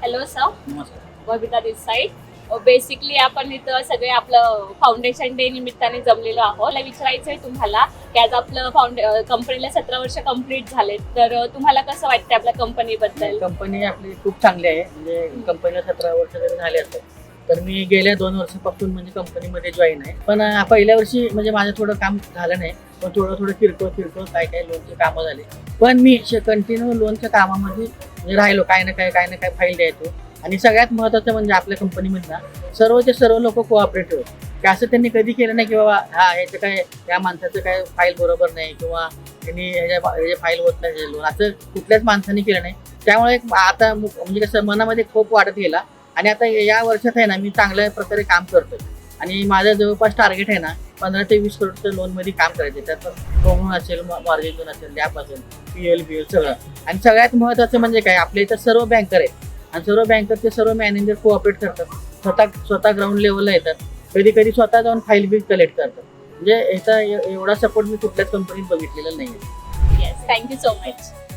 Hello sir, नमस्कार. बबिता दिस side. Basically आपण इथं सगळे आपलं फाउंडेशन डे निमित्ताने जमलेलो आहोत. मला विचारायचं आहे तुम्हाला की आज आपलं कंपनीला 17 वर्ष कंप्लीट झालेत, तर तुम्हाला कसं वाटतं आपल्या कंपनीबद्दल? कंपनी आपली खूप चांगली आहे. म्हणजे कंपनीला 17 वर्ष जरी झाले असतात तर मी गेल्या 2 वर्षापासून म्हणजे कंपनीमध्ये जॉईन आहे. पण पहिल्या वर्षी म्हणजे माझं थोडं काम झालं नाही, पण थोडं किरकोळ काय लोनचे कामं झाले. पण मी कंटिन्यू लोनच्या कामामध्ये म्हणजे राहिलो. काय ना काय फाईल द्यायचो. आणि सगळ्यात महत्त्वाचं म्हणजे आपल्या कंपनीमधला सर्वचे सर्व लोक कोऑपरेटिव्ह की असं त्यांनी कधी केलं नाही की बाबा ह्याचं काय या माणसाचं काय फाईल बरोबर नाही किंवा त्यांनी ह्याचे फाईल होत नाही लोन, असं कुठल्याच माणसाने केलं नाही. त्यामुळे आता म्हणजे कसं मनामध्ये खूप वाढत गेला. आणि आता या वर्षात आहे ना मी चांगल्या प्रकारे काम करतोय. आणि माझं जवळपास टार्गेट आहे ना 15 ते 20 करोडचं लोनमध्ये काम करायचं. त्यात लोन असेल, मॉर्गेज लोन असेल, लॅप असेल, PL सगळं. आणि सगळ्यात महत्त्वाचं म्हणजे काय, आपल्या इथं सर्व बँकर आहेत आणि सर्व बँकरचे सर्व मॅनेजर कोऑपरेट करतात. स्वतः ग्राउंड लेवलला येतात. कधी स्वतः जाऊन फाईल बिल कलेक्ट करतात. म्हणजे याचा एवढा सपोर्ट मी कुठल्याच कंपनीत बघितलेला नाही आहे. Yes, thank you so much.